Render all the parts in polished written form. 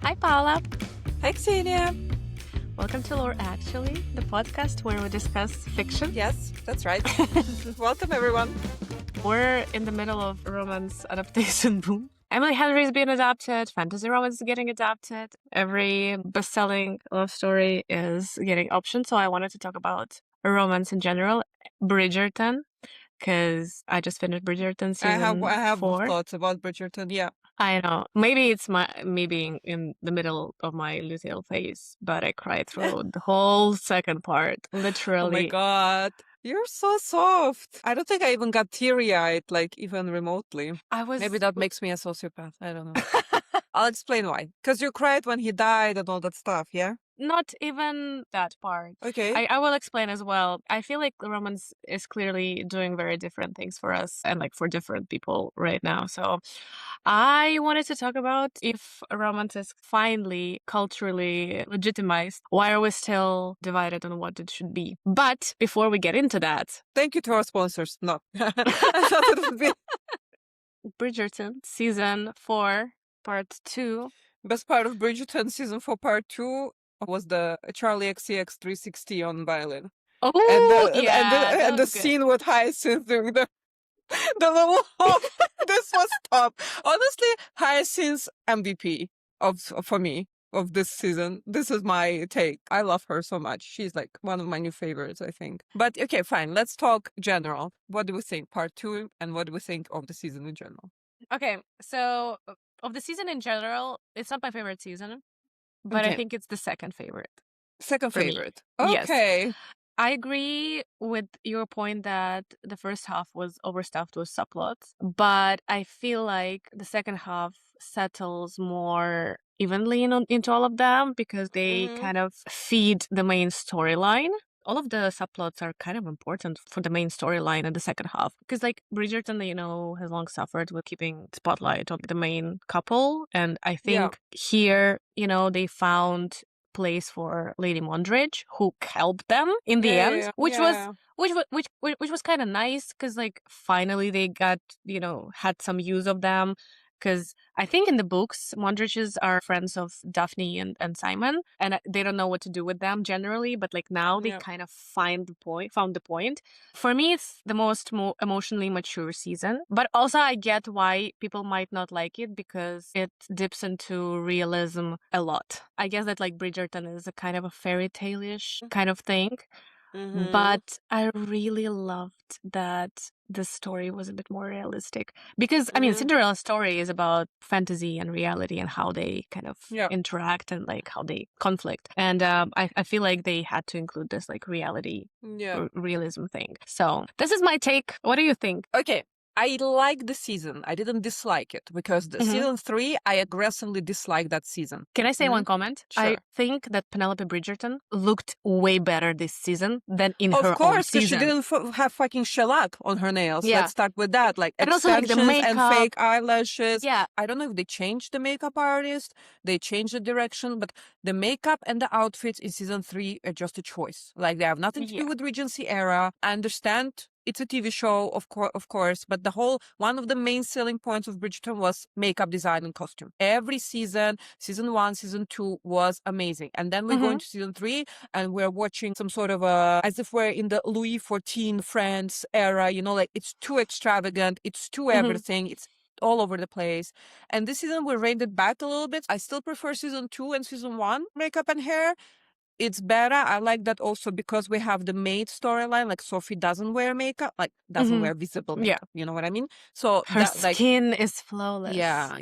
Hi, Paula. Hi, Xenia. Welcome to Lore Actually, the podcast where we discuss fiction. Yes, that's right. Welcome, everyone. We're in the middle of romance adaptation boom. Emily Henry's being adapted, fantasy romance is getting adapted. Every best-selling love story is getting optioned, so I wanted to talk about romance in general. Bridgerton, because I just finished Bridgerton season I have 4. thoughts about Bridgerton. Yeah. I know. Maybe it's me being in the middle of my luteal phase, but I cried through the whole second part. Oh my Literally. God. You're so soft. I don't think I even got teary-eyed, like even remotely. Maybe that makes me a sociopath. I don't know. I'll explain why. Because you cried when he died and all that stuff, yeah? Not even that part. Okay. I will explain as well. I feel like romance is clearly doing very different things for us and like for different people right now. So I wanted to talk about if romance is finally culturally legitimized. Why are we still divided on what it should be? But before we get into that, Thank you to our sponsors. No. I thought it would be Bridgerton season 4, part 2. best part of Bridgerton season 4 part 2 was the Charlie XCX 360 on violin. Oh, yeah, that And the was good. scene with Hyacinth doing the little hop. This was top. Honestly, Hyacinth's MVP for me of this season. This is my take. I love her so much. She's like one of my new favorites, I think. But okay, fine. Let's talk general. What do we think? Part 2, and what do we think of the season in general? Okay, so of the season in general, it's not my favorite season, but I Okay. think it's the second favorite. Second for me. favorite. Yes. Okay. I agree with your point that the first half was overstuffed with subplots, but I feel like the second half settles more evenly into all of them because they Mhm. kind of feed the main storyline. All of the subplots are kind of important for the main storyline in the second half because like Bridgerton, has long suffered with keeping spotlight on the main couple, and I think here, they found place for Lady Mondridge, who helped them in the end, which was kind of nice because like finally they got had some use of them. Because I think in the books, Mondridges are friends of Daphne and Simon, and they don't know what to do with them generally. But like now they kind of found the point. For me, it's the most emotionally mature season. But also, I get why people might not like it because it dips into realism a lot. I guess that like Bridgerton is a kind of a fairy tale-ish kind of thing. But I really loved that the story was a bit more realistic because I mean Cinderella's story is about fantasy and reality and how they kind of interact and like how they conflict, and I feel like they had to include this like reality realism thing. So this is my take. What do you think? Okay. I like the season. I didn't dislike it because the season 3, I aggressively disliked that season. Can I say one comment? Sure. I think that Penelope Bridgerton looked way better this season than in her own Of course, because she season. didn't have fucking shellac on her nails. Yeah. Let's start with that. Like And also, like, the extensions and makeup. fake eyelashes. Yeah. I don't know if they changed the makeup artist, they changed the direction, but the makeup and the outfits in season 3 are just a choice. Like they have nothing to do with Regency era. I understand it's a TV show, of course, but one of the main selling points of Bridgerton was makeup design and costume. Every season 1, season 2 was amazing. And then we go into season 3 and we're watching some sort of as if we're in the Louis XIV France era, like it's too extravagant, it's too everything, it's all over the place. And this season we reined it back a little bit. I still prefer season 2 and season 1 makeup and hair. It's better. I like that also because we have the maid storyline. Like Sophie doesn't wear makeup, like doesn't wear visible makeup. You know what I mean? So her skin is flawless. Yeah.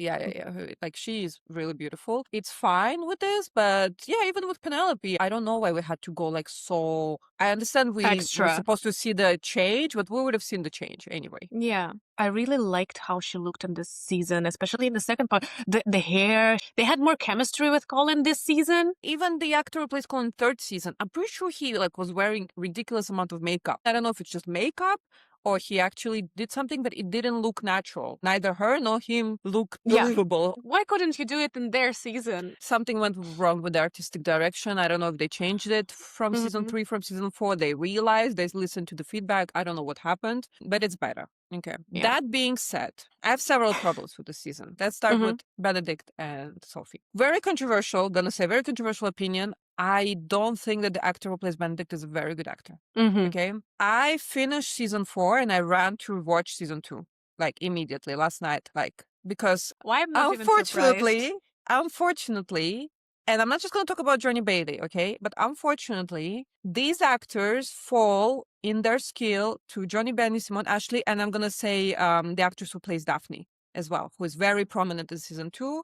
Like she is really beautiful. It's fine with this, but yeah, even with Penelope, I don't know why we had to go like so. I understand we were supposed to see the change, but we would have seen the change anyway. Yeah. I really liked how she looked in this season, especially in the second part. The hair, they had more chemistry with Colin this season. Even the actor who plays Colin third season, I'm pretty sure he like was wearing ridiculous amount of makeup. I don't know if it's just makeup or he actually did something, but it didn't look natural. Neither her nor him looked Yeah. believable. Why couldn't you do it in their season? Something went wrong with the artistic direction. I don't know if they changed it from season 3, from season 4. They realized, they listened to the feedback. I don't know what happened, but it's better. Okay. Yeah. That being said, I have several problems with the season. Let's start with Benedict and Sophie. Very controversial, gonna say very controversial opinion. I don't think that the actor who plays Benedict is a very good actor. Okay. I finished season 4 and I ran to watch season 2, like immediately last night, like, because why I'm not even surprised. Unfortunately, and I'm not just going to talk about Johnny Bailey, okay? But unfortunately, these actors fall in their skill to Johnny Bailey, Simone Ashley, and I'm going to say the actress who plays Daphne as well, who is very prominent in season 2.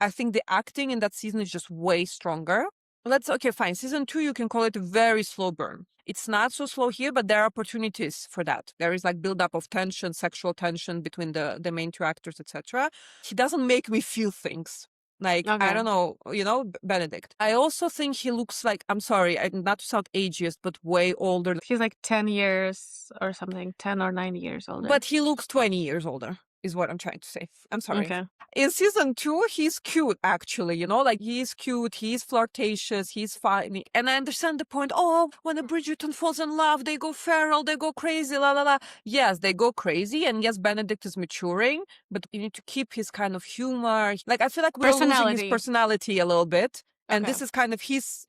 I think the acting in that season is just way stronger. Okay, fine. Season 2, you can call it a very slow burn. It's not so slow here, but there are opportunities for that. There is like buildup of tension, sexual tension between the main 2 actors, etc. He doesn't make me feel things. Like, I don't know, Benedict. I also think he looks like, I'm sorry, not to sound ageist, but way older. He's like 10 years or something, 10 or 9 years older. But he looks 20 years older, is what I'm trying to say. I'm sorry. Okay. In season 2, he's cute, actually, like he's cute, he's flirtatious, he's funny. And I understand the point, when a Bridgerton falls in love, they go feral, they go crazy, la la la. Yes, they go crazy, and yes, Benedict is maturing, but you need to keep his kind of humor. Like, I feel like we're losing his personality a little bit. And this is kind of his,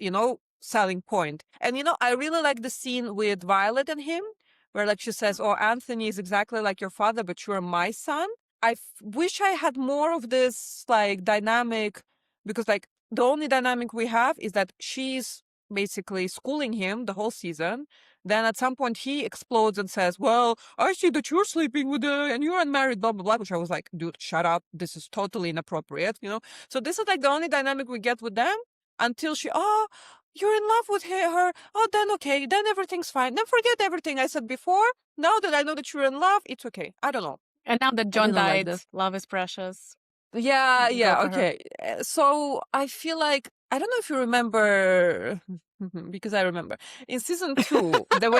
selling point. And, I really like the scene with Violet and him, where like she says, Anthony is exactly like your father, but you're my son. I wish I had more of this like dynamic, because like the only dynamic we have is that she's basically schooling him the whole season. Then at some point he explodes and says, well, I see that you're sleeping with her and you're unmarried, blah, blah, blah, which I was like, dude, shut up. This is totally inappropriate, So this is like the only dynamic we get with them until you're in love with her. Then okay. Then everything's fine. Then forget everything I said before. Now that I know that you're in love, it's okay. I don't know. And now that John died, love is precious. Yeah, okay. So I feel like, I don't know if you remember, because I remember in season 2, the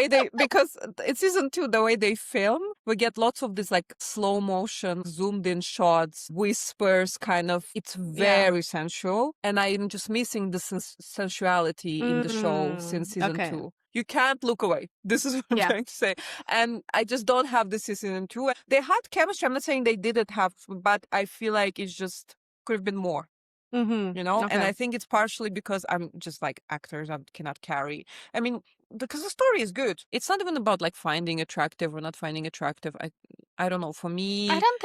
way they film, we get lots of this like slow motion, zoomed in shots, whispers, kind of, it's very sensual. And I'm just missing the sensuality in the show since season 2. You can't look away. This is what I'm trying to say. And I just don't have this season 2. They had chemistry. I'm not saying they didn't have, but I feel like it's just could have been more. And I think it's partially because I'm just like actors, I cannot carry. I mean, because the story is good. It's not even about like finding attractive or not finding attractive. I don't know. For me, I don't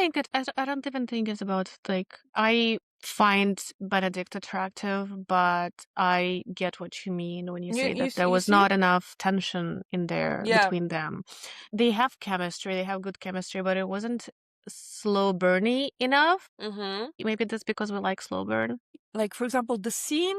even think it's about like, I find Benedict attractive, but I get what you mean when you say that there was not enough tension in there between them. They have chemistry, they have good chemistry, but it wasn't slow burny enough. Maybe that's because we like slow burn. Like, for example, the scene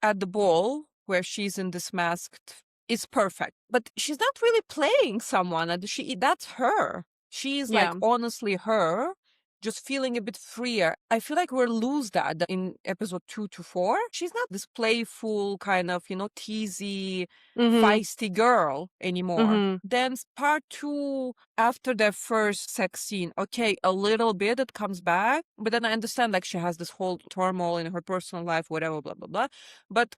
at the ball where she's in this masked is perfect, but she's not really playing someone. That's her. She's like honestly her, just feeling a bit freer. I feel like we'll lose that in episode 2 to 4. She's not this playful kind of, teasy, feisty girl anymore. Then part 2, after their first sex scene, okay, a little bit it comes back, but then I understand like she has this whole turmoil in her personal life, whatever, blah, blah, blah. But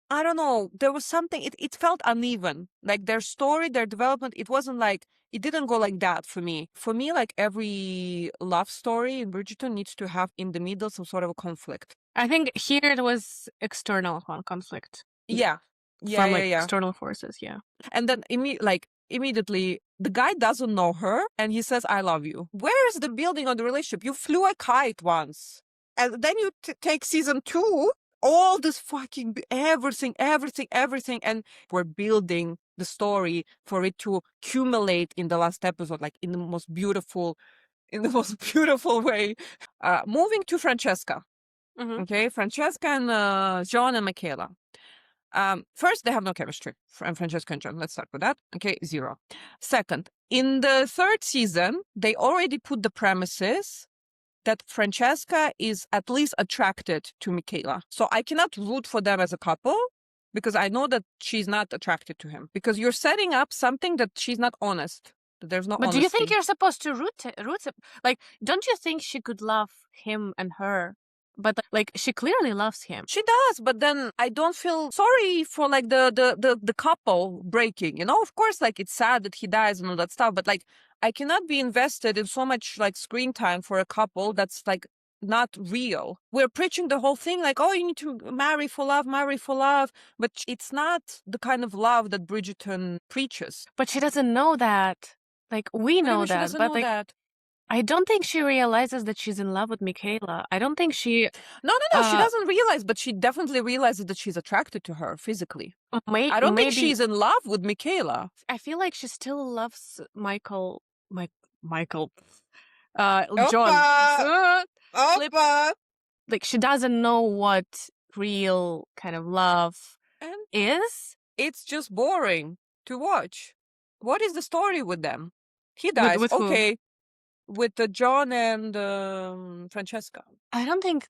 I don't know, there was something, it felt uneven. Like their story, their development, it wasn't like, it didn't go like that for me. For me, like every love story in Bridgerton needs to have in the middle some sort of a conflict. I think here it was external conflict. Yeah. From external forces, And then immediately, the guy doesn't know her and he says, I love you. Where is the building on the relationship? You flew a kite once. And then you take season 2, all this fucking everything, and we're building the story for it to accumulate in the last episode, like in the most beautiful way. Moving to Francesca. Okay, Francesca and John and Michaela. First, they have no chemistry. Francesca and John. Let's start with that. Okay, 0. Second, in the 3rd season, they already put the premises that Francesca is at least attracted to Michaela. So I cannot root for them as a couple because I know that she's not attracted to him. Because you're setting up something that she's not honest. There's no But do you think honesty. you're supposed to root it? Like, don't you think she could love him and her? But like, she clearly loves him. She does, but then I don't feel sorry for like the couple breaking. You know, of course, like it's sad that he dies and all that stuff, but like I cannot be invested in so much like screen time for a couple that's like not real. We're preaching the whole thing like, oh, you need to marry for love, but it's not the kind of love that Bridgerton preaches. But she doesn't know that. Like, we What do you know mean she that, doesn't but know like, that? I don't think she realizes that she's in love with Michaela. I don't think she No, she doesn't realize, but she definitely realizes that she's attracted to her physically. I don't think maybe she's in love with Michaela. I feel like she still loves Michael, John. Opa! Flip. Opa! Like, she doesn't know what real kind of love And is. it's just boring to watch. What is the story with them? He With dies. who? Okay. With John and Francesca. I don't think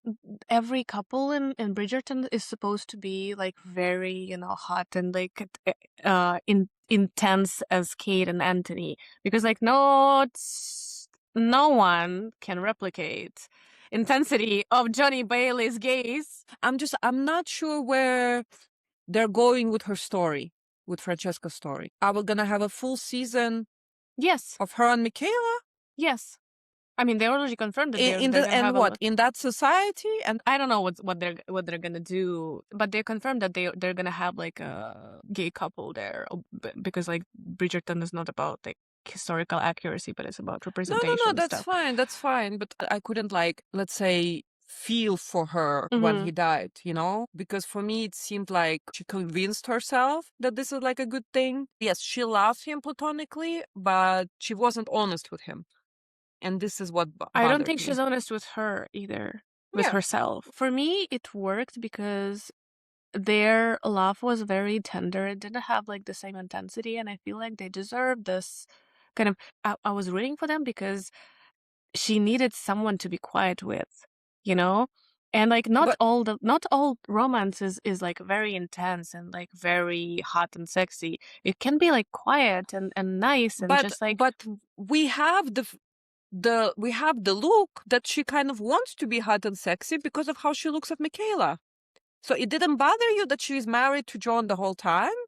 every couple in Bridgerton is supposed to be like very, hot and like intense as Kate and Anthony, because like no one can replicate intensity of Johnny Bailey's gaze. I'm not sure where they're going with her story, with Francesca's story. Are we gonna have a full season Yes, of her and Michaela? yes. I mean, they already confirmed that they're In the gonna and have what in that society? And I don't know what they're gonna do, but they confirmed that they're gonna have like a gay couple there, because like Bridgerton is not about like historical accuracy, but it's about representation no, and that's stuff. fine, that's fine. But I couldn't like, let's say, feel for her when Mhm. he died, you know? Because for me, it seemed like she convinced herself that this is like a good thing. Yes, she loved him platonically, but she wasn't honest with him. And this is what I don't bothered think me. she's honest with her either, with Yeah. herself. For me, it worked because their love was very tender. It didn't have like the same intensity, and I feel like they deserved this kind of. I was rooting for them because she needed someone to be quiet with, you know? And like But not all romance is like very intense and like very hot and sexy. It can be like quiet and nice and just like but we have we have the look that she kind of wants to be hot and sexy because of how she looks at Michaela. So it didn't bother you that she's married to John the whole time?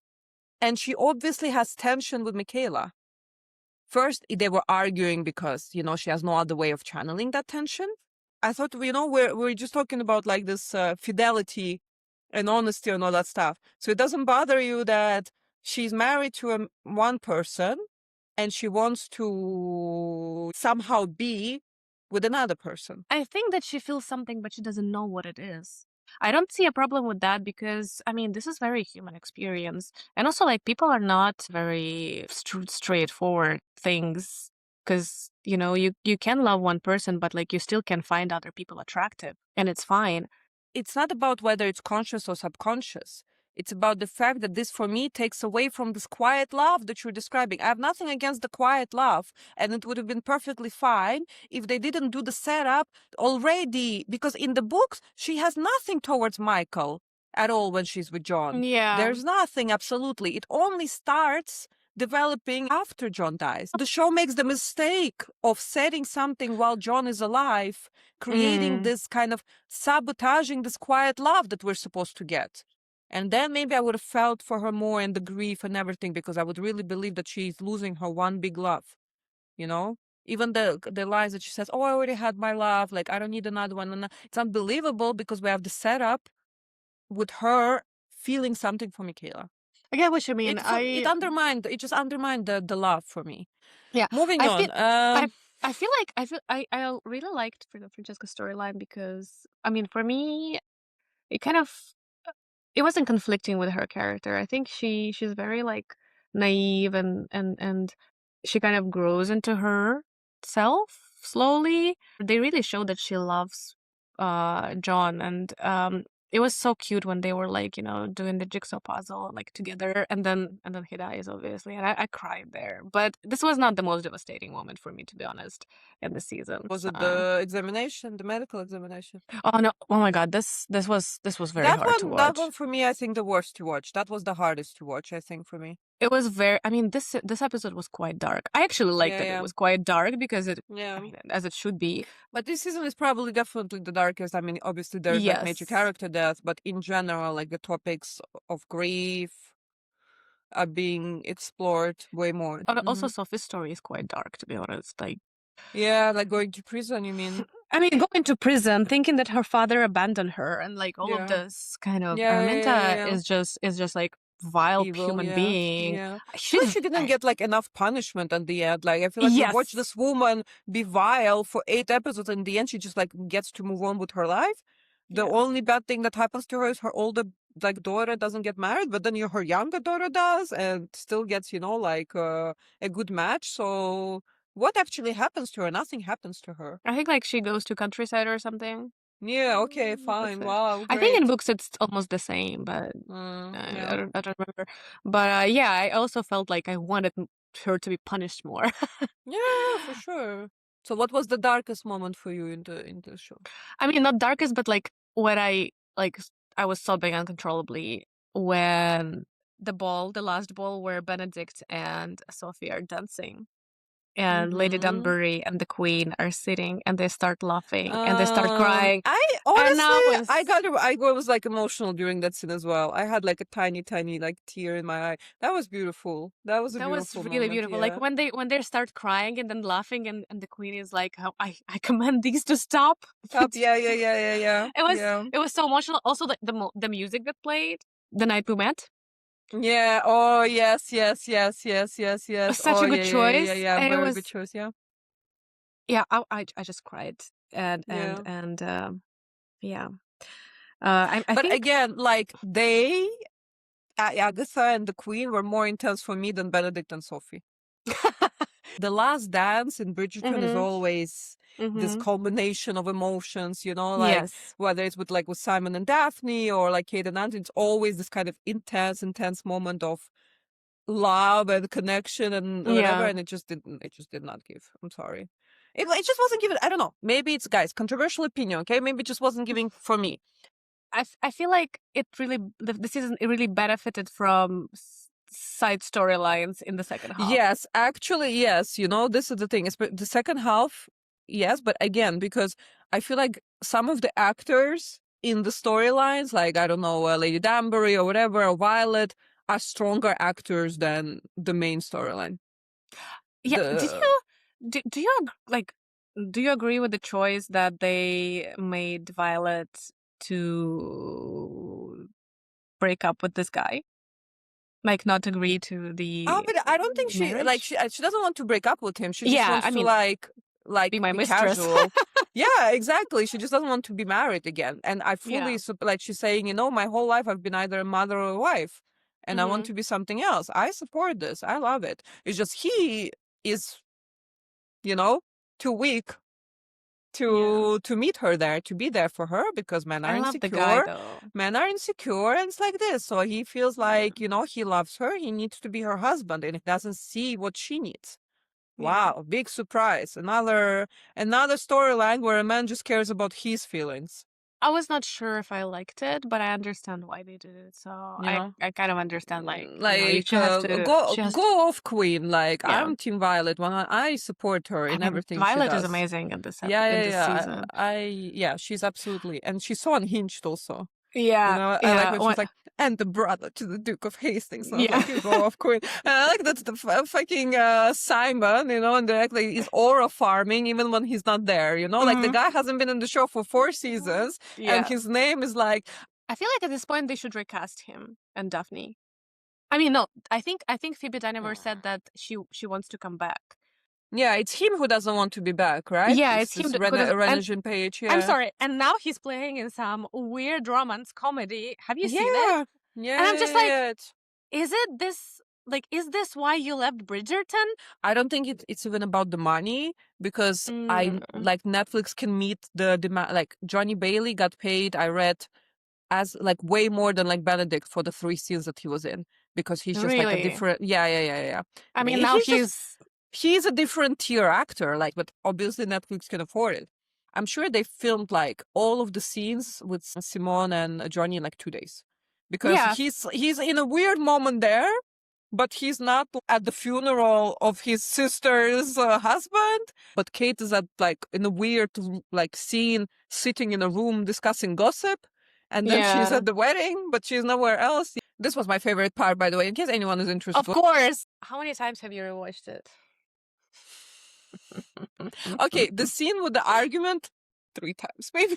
And she obviously has tension with Michaela. First, they were arguing because, you know, she has no other way of channeling that tension. I thought, you know, we're just talking about like this fidelity and honesty and all that stuff. So it doesn't bother you that she's married to one person and she wants to somehow be with another person. I think that she feels something, but she doesn't know what it is. I don't see a problem with that because, I mean, this is very human experience. And also, like, people are not very straightforward things because, you can love one person, but, like, you still can find other people attractive, and it's fine. It's not about whether it's conscious or subconscious. It's about the fact that this, for me, takes away from this quiet love that you're describing. I have nothing against the quiet love, and it would have been perfectly fine if they didn't do the setup already. Because in the books, she has nothing towards Michael at all when she's with John. Yeah. There's nothing, absolutely. It only starts developing after John dies. The show makes the mistake of setting something while John is alive, creating this kind of sabotaging this quiet love that we're supposed to get. And then maybe I would have felt for her more and the grief and everything, because I would really believe that she's losing her one big love, you know? Even the lines that she says, oh, I already had my love, like I don't need another one. And it's unbelievable because we have the setup with her feeling something for Michaela. I get what you mean. It just undermined the love for me. Yeah. Moving I on. feel I feel like I really liked Francesca's storyline because, I mean, for me, it kind of it wasn't conflicting with her character. I think she's very like naive and she kind of grows into herself slowly. They really show that she loves John, and it was so cute when they were like, doing the jigsaw puzzle like together, and then he dies, obviously, and I cried there. But this was not the most devastating moment for me, to be honest, in the season. Was it the examination, the medical examination? Oh no! Oh my God! This was very hard to watch. That one for me, I think the worst to watch. That was the hardest to watch, I think, for me. It was very. I mean, this episode was quite dark. I actually liked Yeah, that it yeah, was quite dark because it. I yeah. mean, as it should be. But this season is probably definitely the darkest. I mean, obviously there's like major Yes. character death, but in general, like the topics of grief are being explored way more. But also, Sophie's story is quite dark, to be honest. Like, Yeah, like going to prison, you mean? I mean, going to prison, thinking that her father abandoned her, and like all of Yeah. this kind of Yeah, yeah, yeah, yeah, Araminta yeah. is just like vile Evil, human yeah, being. yeah. I feel like She's she didn't get like enough punishment at the end. Like I feel like we watched yes, this woman be vile for 8 episodes, and in the end she just like gets to move on with her life. The yeah. only bad thing that happens to her is her older like daughter doesn't get married, but then her younger daughter does, and still gets like a good match. So what actually happens to her? Nothing happens to her. I think like she goes to countryside or something. Yeah. Okay. That's Fine. it. Wow. I think in Great. books it's almost the same, but Yeah. I don't remember. But yeah, I also felt like I wanted her to be punished more. Yeah, for sure. So what was the darkest moment for you in the show? I mean, not darkest, but like when I was sobbing uncontrollably when the last ball where Benedict and Sophie are dancing. And Lady Mm-hmm. Dunbury and the Queen are sitting and they start laughing and they start crying. I And honestly, I was I was like emotional during that scene as well. I had like a tiny, tiny like tear in my eye. That was beautiful. That was a that was beautiful really moment. beautiful. Like Yeah. when they start crying and then laughing and the Queen is like, oh, I command these to stop. Stop. Yeah, yeah, yeah, yeah, yeah, yeah. It was so emotional. Also the music that played the night we met Yeah. Oh yes, yes, yes, yes, yes, was yes. such Oh a good yeah, yeah, yeah, yeah, choice. yeah. And it Very good was choice. Yeah. yeah, I just cried Yeah. and yeah. I But think again, like Agatha and the Queen were more intense for me than Benedict and Sophie. The last dance in Bridgerton is mhm, always this mhm. culmination of emotions, like Yes. whether it's with Simon and Daphne or like Kate and Anthony, it's always this kind of intense moment of love and connection and whatever. Yeah. And it just did not give. I'm sorry. It just wasn't giving. I don't know. Maybe it's guys, controversial opinion, okay? Maybe it just wasn't giving for me. I feel like it really the season it really benefited from side storylines in the second half. Yes, actually, yes. This is the thing. The second half, yes, but again, because I feel like some of the actors in the storylines, like I don't know, Lady Danbury or whatever, or Violet, are stronger actors than the main storyline. Yeah, The do you like do you agree with the choice that they made Violet to break up with this guy? Like not agree to the but I don't think marriage? she doesn't want to break up with him. She just Yeah, wants I to mean, be my be mistress. casual. Yeah, exactly. She just doesn't want to be married again. And I Yeah. fully like she's saying, my whole life I've been either a mother or a wife, and I want Hmm. to be something else. I support this. I love it. It's just he is, you know, too weak Yeah. to meet her there, to be there for her because men are I love the guy insecure. though. Men are insecure, and it's like this. So he feels Yeah. like, he loves her. He needs to be her husband, and he doesn't see what she needs. Yeah. Wow, big surprise. Another storyline where a man just cares about his feelings. I was not sure if I liked it, but I understand why they did it. So You know? I kind of understand, like, Like she has to, go off Queen. Like yeah. I'm Team Violet. When I support her I in mean, everything she Violet is does. amazing in Yeah, in yeah, this yeah. season. Yeah, she's absolutely, and she's so unhinged also. Yeah, I like yeah, when she's like, and the brother to the Duke of Hastings. And I was yeah. like, you go off, Queen. And I like that's the fucking Simon, and they're like he's aura farming even when he's not there. Like the Mhm. guy hasn't been in the show for 4 seasons, and Yeah. his name is like, I feel like at this point they should recast him and Daphne. I mean, no, I think Phoebe Dynevor said that she wants to come back. yeah, it's him who doesn't want to be back, right? Yeah, It's it's him this who doesn't. And Renajin Page, I'm yeah. sorry, and now he's playing in some weird romance comedy. Have you seen it? Yeah, yeah, And I'm yeah, just yeah, like, yeah. is this why you left Bridgerton? I don't think it's even about the money because I Mm, like Netflix can meet the demand. Like Johnny Bailey got paid, I read, as like way more than like Benedict for the 3 scenes that he was in because he's just like a really? different. Yeah, yeah, yeah, yeah. I mean, now He's just he's he's a different tier actor. Like, but obviously Netflix can afford it. I'm sure they filmed like all of the scenes with Simone and Johnny in like 2 days because yeah. he's in a weird moment there. but he's not at the funeral of his sister's husband. But Kate is at in a weird scene, sitting in a room discussing gossip. And then she's at the wedding, but she's nowhere else. This was my favorite part, by the way, in case anyone is interested. Of course. How many times have you rewatched it? Okay, the scene with the argument, 3 times, maybe.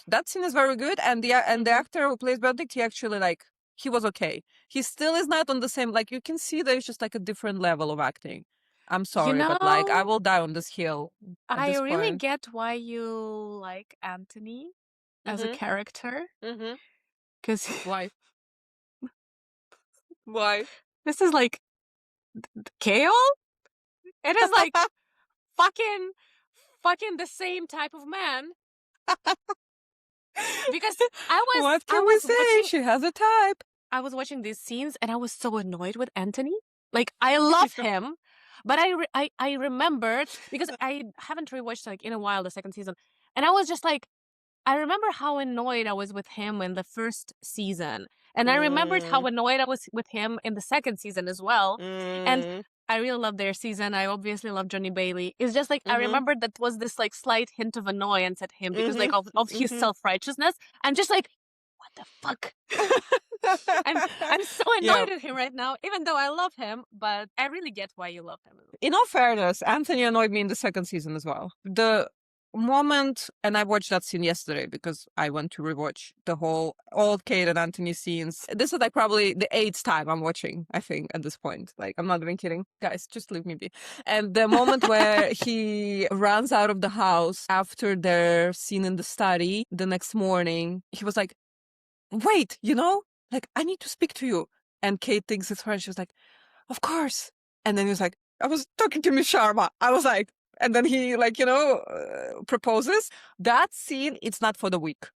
That scene is very good, and the actor who plays Benedict, he actually he was okay. He still is not on the same, you can see there's just a different level of acting. I'm sorry, but I will die on this hill. I really get why you like Anthony as a character. Because why? Why? This is Kale? It is fucking the same type of man. Because what can we say? She has a type. I was watching these scenes and I was so annoyed with Anthony. I love him, but I remembered, because I haven't rewatched in a while the second season, and I was just I remember how annoyed I was with him in the first season, and I remembered how annoyed I was with him in the second season as well. And I really love their season. I obviously love Johnny Bailey. It's just I remembered that was this slight hint of annoyance at him because of his self-righteousness. I'm just what the fuck? I'm so annoyed at him right now, even though I love him, but I really get why you love him. In all fairness, Anthony annoyed me in the second season as well. The moment, and I watched that scene yesterday because I went to rewatch the whole old Kate and Anthony scenes. This is probably the 8th time I'm watching, I think, at this point. I'm not even kidding. Guys, just leave me be. And the moment where he runs out of the house after their scene in the study the next morning, he was like, wait, I need to speak to you. And Kate thinks it's her, and she was like, of course. And then he was like, I was talking to Miss Sharma. I was like, and then he proposes. That scene, it's not for the weak.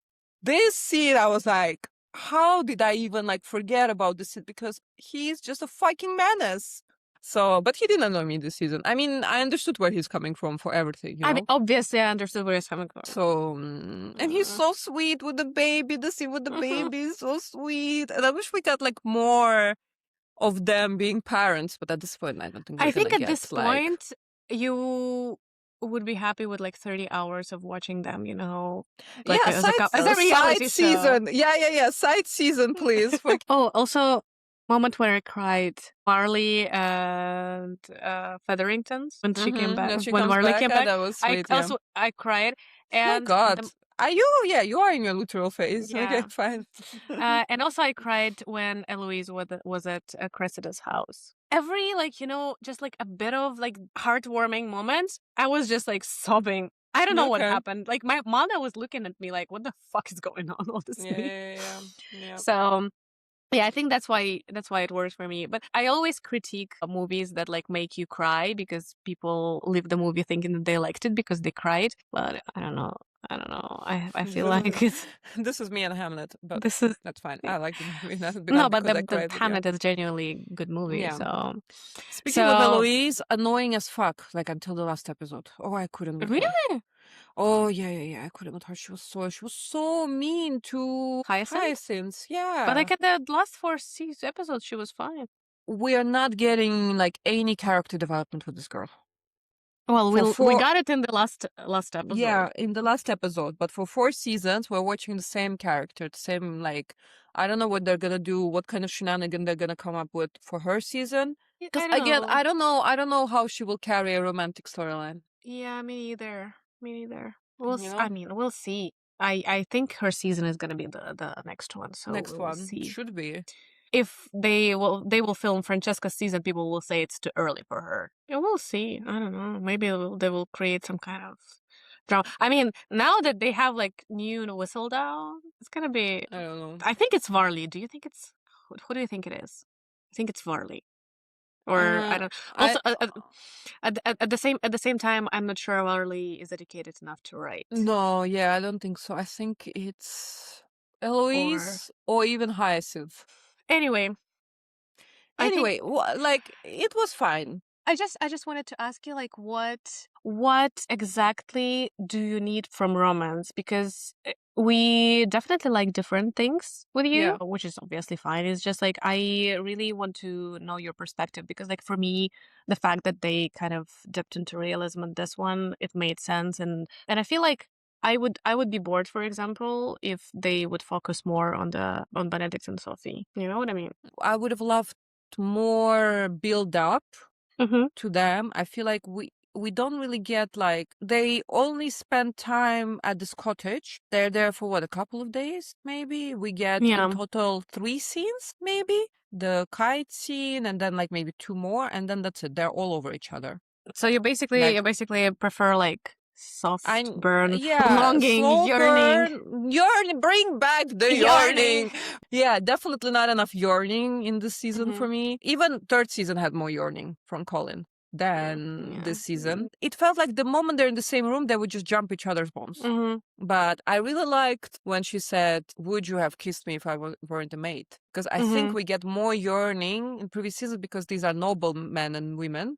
This scene, I was like, how did I even forget about this scene? Because he's just a fucking menace. So, but he didn't annoy me this season. I mean, I understood where he's coming from for everything. I mean, obviously, I understood where he's coming from. So, and he's so sweet with the baby. The scene with the baby is so sweet. And I wish we got more of them being parents. But at this point, I don't think I think at this point, you would be happy with 30 hours of watching them, as a reality season. Yeah. Side season, please. Oh, also, moment where I cried. Marley and Featheringtons when she came back. When Marley came back, that was sweet, I cried. And oh my God. Are you? Yeah, you are in your literal phase. Yeah. Okay, fine. And also I cried when Eloise was at Cressida's house. Every just a bit of heartwarming moments, I was just sobbing. I don't know what happened. My mother was looking at me what the fuck is going on all this Yeah. So yeah, I think that's why it works for me. But I always critique movies that make you cry because people leave the movie thinking that they liked it because they cried. But I don't know. I feel like it's... This is me and Hamlet, but that's fine. I like the movie. No, but the Hamlet is genuinely a good movie. Yeah. So speaking of Eloise, annoying as fuck. Until the last episode. Oh, I couldn't. Really? Oh yeah. I couldn't with her. She was so mean to Hyacinth. Yeah. But at the last 4 episodes, she was fine. We are not getting any character development with this girl. Well, we got it in the last episode. Yeah, in the last episode. But for 4 seasons, we're watching the same character, the same I don't know what they're gonna do, what kind of shenanigan they're gonna come up with for her season. Because again, I don't know how she will carry a romantic storyline. Yeah, me neither. We'll see. I think her season is gonna be the next one. So next one should be. If they will film Francesca's season, people will say it's too early for her. Yeah, we'll see. I don't know. Maybe they will create some kind of drama. I mean, now that they have new Whistledown, it's gonna be... I don't know. I think it's Varley. Do you think it's... Who do you think it is? I think it's Varley. Or I don't... Also, at the same time, I'm not sure Varley is educated enough to write. No, yeah, I don't think so. I think it's Eloise or even Hyacinth. Anyway, it was fine. I just wanted to ask you, what exactly do you need from romance? Because We definitely like different things with you, Yeah. which is obviously fine. It's just like I really want to know your perspective because, like, for me, the fact that they kind of dipped into realism in this one, it made sense, and I feel like I would be bored, for example, if they would focus more on Benedict and Sophie. You know what I mean? I would have loved more build up Mm-hmm. to them. I feel like we don't really get like they only spend time at this cottage. They're there for what, a couple of days, maybe. We get in Yeah. total 3 scenes, maybe. The kite scene and then like maybe 2 more, and then that's it. They're all over each other. So Like, you basically prefer like I soft burn, yeah, longing, slow yearning, burn, yearning, bring back the yearning. yearning. Yeah, definitely not enough yearning in this season Mm-hmm. for me. Even third season had more yearning from Colin than Yeah. this season. It felt like the moment they're in the same room, they would just jump each other's bones. Mm-hmm. But I really liked when she said, "Would you have kissed me if I weren't a mate?" Because I think Mm-hmm. we get more yearning in previous seasons because these are noble men and women,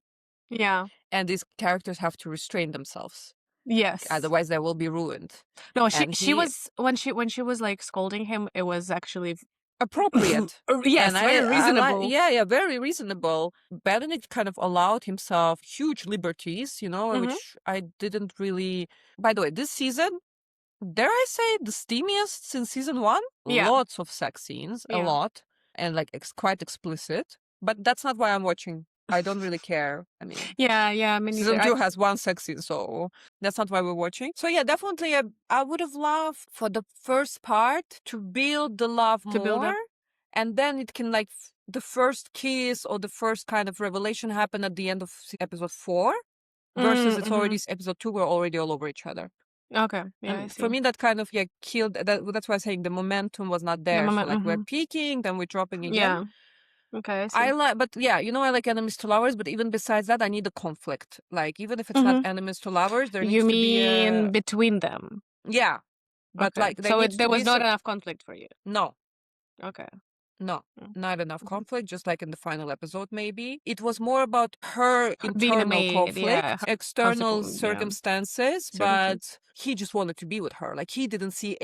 Yeah. and these characters have to restrain themselves. Yes. Otherwise, they will be ruined. No, And she he was when she was like scolding him, it was actually appropriate. And yes, very I like, reasonable. yeah, very reasonable. Benedict kind of allowed himself huge liberties, Mm-hmm. which I didn't really. By the way, this season, dare I say, the steamiest since season one. Yeah. Lots of sex scenes, a Yeah. lot, and like quite explicit. But that's not why I'm watching. I don't really care. I mean, Yeah, yeah, me neither. season two has one sex scene, so that's not why we're watching. So yeah, definitely, I would have loved for the first part to build the love To build more, up. and then it can like the first kiss or the first kind of revelation happen at the end of episode 4, versus it's Mm-hmm. already episode 2. We're already all over each other. Okay. Yeah, I And for see. me, that kind of killed. That's why I'm saying the momentum was not The there. So moment. like we're Mm-hmm. peaking, then we're dropping again. Yeah. Okay, I I see. like, but yeah, I like enemies to lovers, but even besides that, I need a conflict. Like, even if it's not Mm-hmm. enemies to lovers, there You needs to be mean between them? yeah, but Okay. like, there So needs to there be was not some, enough conflict for you. no, Okay. no, not enough Mm-hmm. conflict, just like in the final episode, maybe. It was more about her Being a internal maid, yeah. conflict, external Yeah. circumstances, Circumstance. but he just wanted to be with her. Like, he didn't see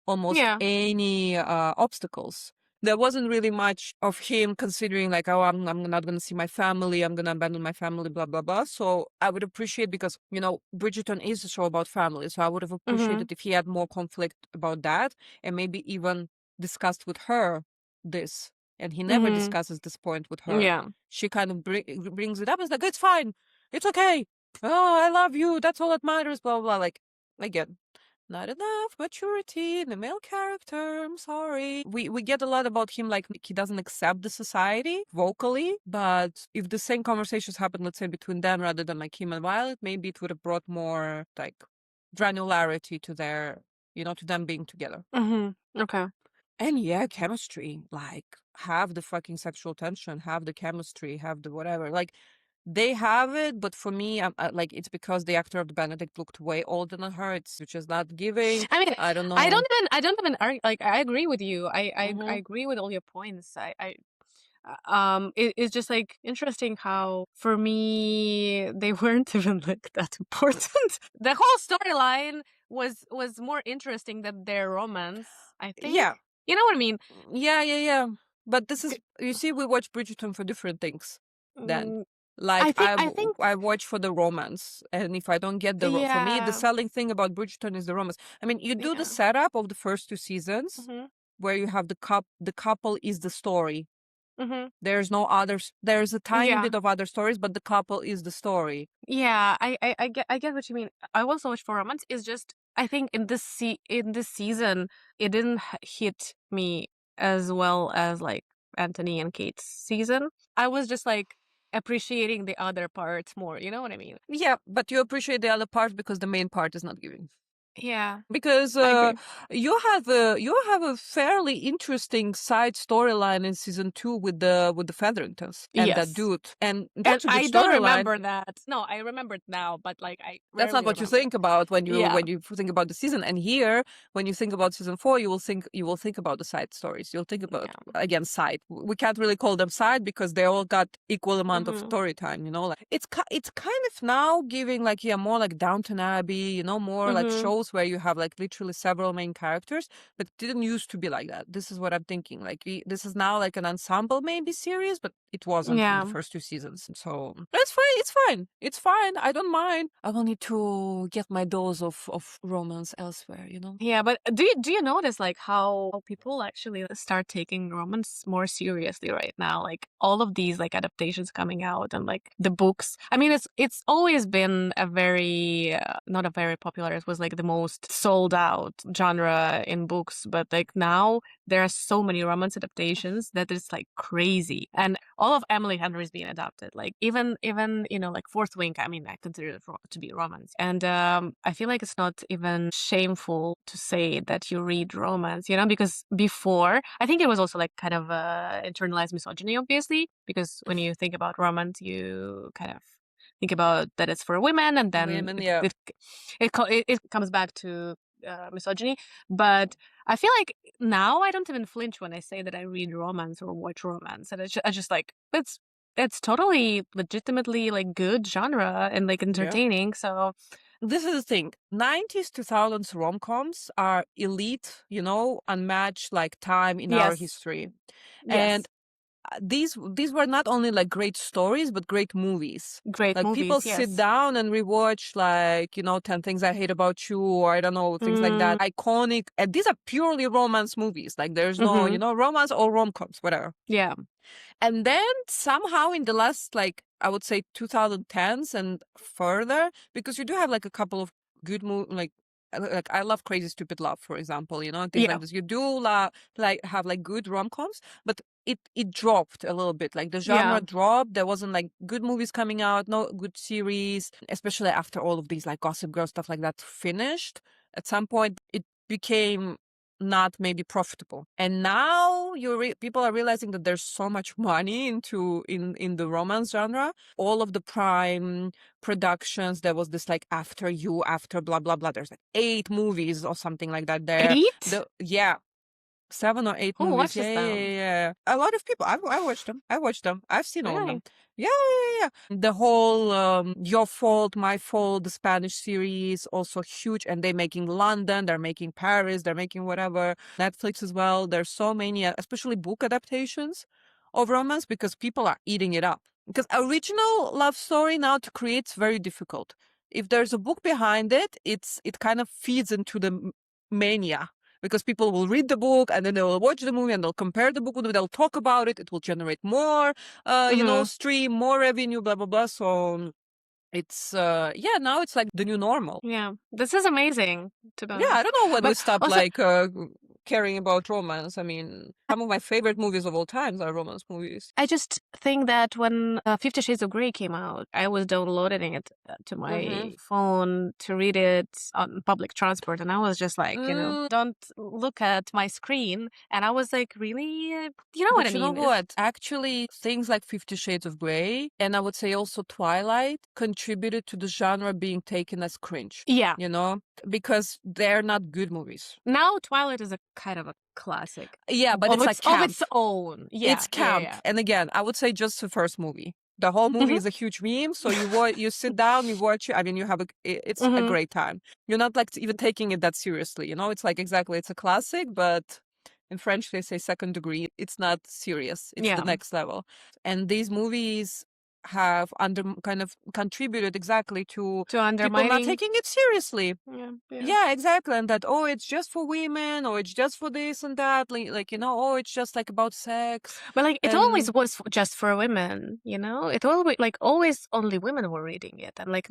almost Yeah. any obstacles. There wasn't really much of him considering like, oh, I'm not going to see my family. I'm going to abandon my family, blah, blah, blah. So I would appreciate, because, Bridgerton is a show about family. So I would have Mm-hmm. appreciated if he had more conflict about that, and maybe even discussed with her this. And he never Mm-hmm. discusses this point with her. Yeah. She kind of brings it up. It's like, it's fine. It's okay. Oh, I love you. That's all that matters, blah, blah, blah. Like, again, not enough maturity in the male character. I'm sorry. We get a lot about him, like he doesn't accept the society vocally, but if the same conversations happened, let's say, between them rather than like him and Violet, maybe it would have brought more like granularity to their, to them being together. Mm-hmm. Okay. And yeah, chemistry. Like, have the fucking sexual tension, have the chemistry, have the whatever. Like, they have it, but for me, like, it's because the actor of the Benedict looked way older than her. It's just not giving. I mean, I don't know. I don't even argue, like I agree with you. I Mm-hmm. agree with all your points. It's just like interesting how for me they weren't even like that important. The whole storyline was more interesting than their romance, I think. Yeah, You know what I mean? yeah. But this is, you see, we watch Bridgerton for different things. Then, Mm, like, I think I watch for the romance, and if I don't get for me, the yeah. selling thing about Bridgerton is the romance. I mean, you do the Yeah. setup of the first 2 seasons, Mhm. where you have the couple is the story. Mhm. There's no others. There's a tiny Yeah. bit of other stories, but the couple is the story. Yeah, I get what you mean. I also watch for romance. It's just I think in this season it didn't hit me as well as like Anthony and Kate's season. I was just like appreciating the other parts more. You know what I mean? Yeah, but you appreciate the other part because the main part is not giving. Yeah, Because I agree. you have a fairly interesting side storyline in season 2 with the Featheringtons and that Yes, dude, and and that's a good I don't storyline. remember that. No, I remember it now, but like I That's not rarely what you remember. think about Yeah, when you think about the season. And here, when you think about season 4, you will think about the side stories. You'll think about, yeah. again, side. We can't really call them side because they all got equal amount of Mhm. story time. Like, it's kind of now giving like, yeah, more like Downton Abbey. More like Mhm. shows shows where you have like literally several main characters, but it didn't used to be like that. This is what I'm thinking. Like this is now like an ensemble maybe series, but it wasn't in the first 2 seasons. So that's fine. It's fine. It's fine. I don't mind. I will need to get my dose of romance elsewhere, you know? Yeah, but do you notice like how people actually start taking romance more seriously right now? Like all of these like adaptations coming out and like the books. I mean, it's always been a very not a very popular. It was like the most sold out genre in books, but like now there are so many romance adaptations that it's like crazy, and all of Emily Henry's being adapted. Like even you know like Fourth Wing. I mean, I consider it to be romance, and I feel like it's not even shameful to say that you read romance, you know, because before I think it was also like kind of internalized misogyny, obviously, because when you think about romance, you kind of think about that it's for women, and then it comes back to misogyny. But I feel like now I don't even flinch when I say that I read romance or watch romance, and I just like it's totally legitimately like good genre and like entertaining. So this is the thing. 90s, 2000s rom-coms are elite, you know, unmatched like time in our history. And these were not only like great stories, but great movies. Great like movies, people sit down and rewatch like, you know, 10 Things I Hate About You, or I don't know, things like that. Iconic. And these are purely romance movies. Like there's no, you know, romance or rom-coms, whatever. Yeah. And then somehow in the last, like, I would say 2010s and further, because you do have like a couple of good movies, like I love Crazy Stupid Love, for example, you know, things like this. You do like have like good rom-coms, but it dropped a little bit. Like the genre dropped. There wasn't like good movies coming out, no good series, especially after all of these like Gossip Girl stuff like that finished. At some point, it became not maybe profitable, and now people are realizing that there's so much money in the romance genre. All of the prime productions, there was this like After You, after blah blah blah, there's like 8 movies or something like that there. 8? 7 or 8 Who movies. watches them? Yeah. A lot of people. I watched them. I've seen all of them. Really? Yeah. The whole Your Fault, My Fault, the Spanish series, also huge. And they're making London, they're making Paris, they're making whatever. Netflix as well. There's so many, especially book adaptations of romance, because people are eating it up. Because original love story now to create is very difficult. If there's a book behind it, it kind of feeds into the mania, because people will read the book and then they will watch the movie and they'll compare the book with it, they'll talk about it, it will generate more, you know, stream, more revenue, blah, blah, blah. So it's, now it's like the new normal. Yeah, this is amazing, to be honest. Yeah, I don't know when we stop also, like caring about romance. I mean, some of my favorite movies of all times are romance movies. I just think that when 50 Shades of Grey came out, I was downloading it to my phone to read it on public transport, and I was just like, you know, don't look at my screen. And I was like, really? You know what I mean? You know what? Actually, things like 50 Shades of Grey, and I would say also Twilight, contributed to the genre being taken as cringe. Yeah. You know? Because they're not good movies. Now Twilight is a kind of a classic. Yeah, but it's like camp. Of its own. Yeah. It's camp. Yeah. And again, I would say just the first movie. The whole movie is a huge meme. So you sit down, you watch it. I mean, it's a great time. You're not like even taking it that seriously. You know, it's like exactly, it's a classic, but in French they say second degree. It's not serious. It's the next level. And these movies have kind of contributed exactly to people not taking it seriously. Yeah, exactly. And that, oh, it's just for women, or it's just for this and that, like, you know, oh, it's just like about sex. But like it always was just for women, you know. It always like always only women were reading it, and like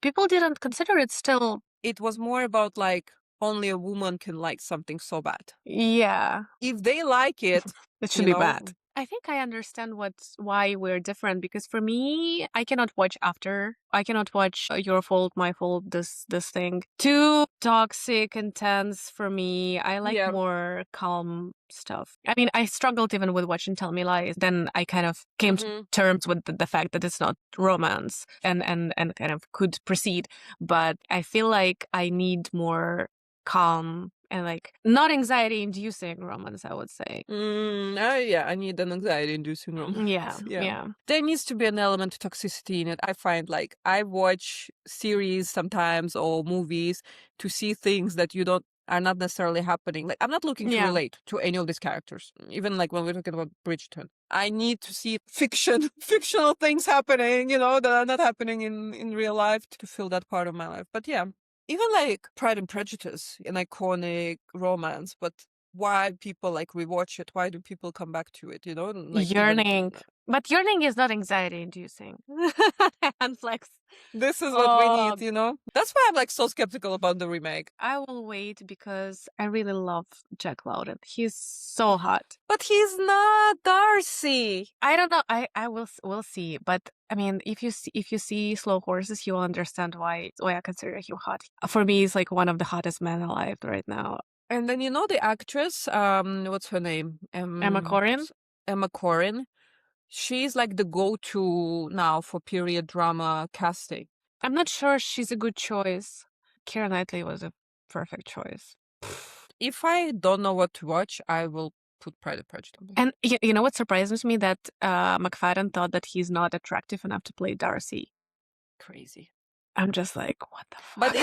people didn't consider it still. It was more about like only a woman can like something so bad. Yeah, if they like it, it should be bad. I think I understand why we're different, because for me, I cannot watch I cannot watch Your Fault, My Fault, this thing. Too toxic, intense for me. I like more calm stuff. I mean, I struggled even with watching Tell Me Lies. Then I kind of came to terms with the fact that it's not romance and kind of could proceed. But I feel like I need more calm and like not anxiety-inducing romance, I would say. Yeah, I need an anxiety-inducing romance. Yeah. There needs to be an element of toxicity in it. I find like I watch series sometimes or movies to see things that are not necessarily happening. Like I'm not looking to relate to any of these characters. Even like when we're talking about Bridgerton, I need to see fictional things happening, that are not happening in real life to feel that part of my life. But yeah, even like Pride and Prejudice, an iconic romance, but why people like rewatch it? Why do people come back to it? Like Yearning. But Yearning is not anxiety-inducing. And Flex. This is what we need, That's why I'm like so skeptical about the remake. I will wait because I really love Jack Lowden. He's so hot. But he's not Darcy. I don't know. We'll see. But I mean, if you see Slow Horses, you will understand why I consider him hot. For me, he's like one of the hottest men alive right now. And then the actress, what's her name? Emma Corrin. Emma Corrin. She's like the go-to now for period drama casting. I'm not sure she's a good choice. Keira Knightley was a perfect choice. If I don't know what to watch, I will put Pride and Prejudice. And you know what surprises me? That McFadden thought that he's not attractive enough to play Darcy. Crazy. I'm just like, what the fuck? But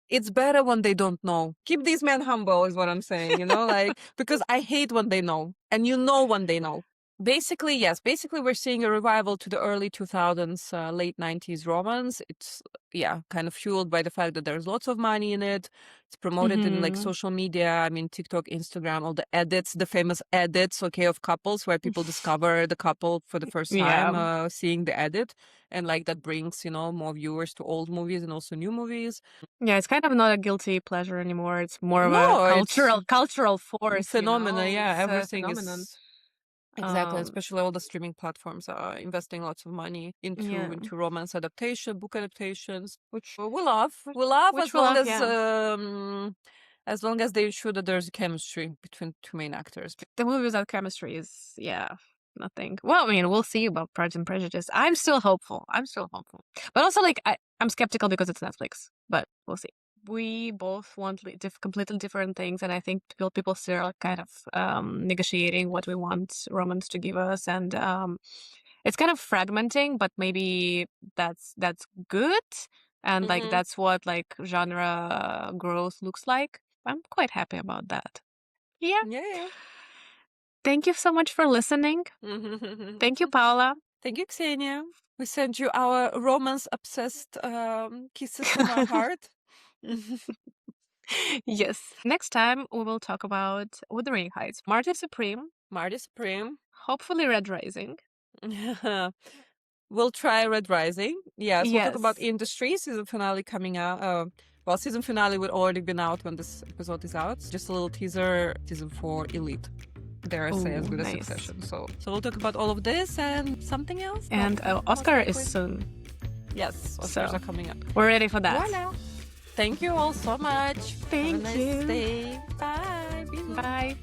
it's better when they don't know. Keep these men humble is what I'm saying, like, because I hate when they know. And when they know. Basically, we're seeing a revival to the early 2000s, late 90s romance. It's, kind of fueled by the fact that there's lots of money in it. It's promoted in like social media. I mean, TikTok, Instagram, all the edits, the famous edits, of couples where people discover the couple for the first time, seeing the edit. And like that brings, more viewers to old movies and also new movies. Yeah, it's kind of not a guilty pleasure anymore. It's more of a cultural force. Phenomena, everything is... Exactly, especially all the streaming platforms are investing lots of money into romance adaptation, book adaptations, which we love. We love as long as they ensure that there's a chemistry between two main actors. The movie without chemistry is nothing. Well, I mean, we'll see about Pride and Prejudice. I'm still hopeful. But also, like, I'm skeptical because it's Netflix. But we'll see. We both want completely different things, and I think people still are kind of negotiating what we want romance to give us, and it's kind of fragmenting, but maybe that's good, and like that's what like genre growth looks like. I'm quite happy about that. Yeah. Thank you so much for listening. Thank you, Paula. Thank you, Ksenia. We send you our romance-obsessed kisses from our heart. Yes. Next time we will talk about Wuthering Heights, Marty Supreme. Hopefully Red Rising. We'll try Red Rising. Yes, we'll talk about Industry, season finale coming out. Well, season finale would already been out when this episode is out. Just a little teaser, season 4 Elite. Dare I say, as good as Succession. So we'll talk about all of this and something else. And Oscar is soon. Yes, Oscars are coming up. We're ready for that. Voila. Thank you all so much. Thank you. Have a nice day. Bye. Bye.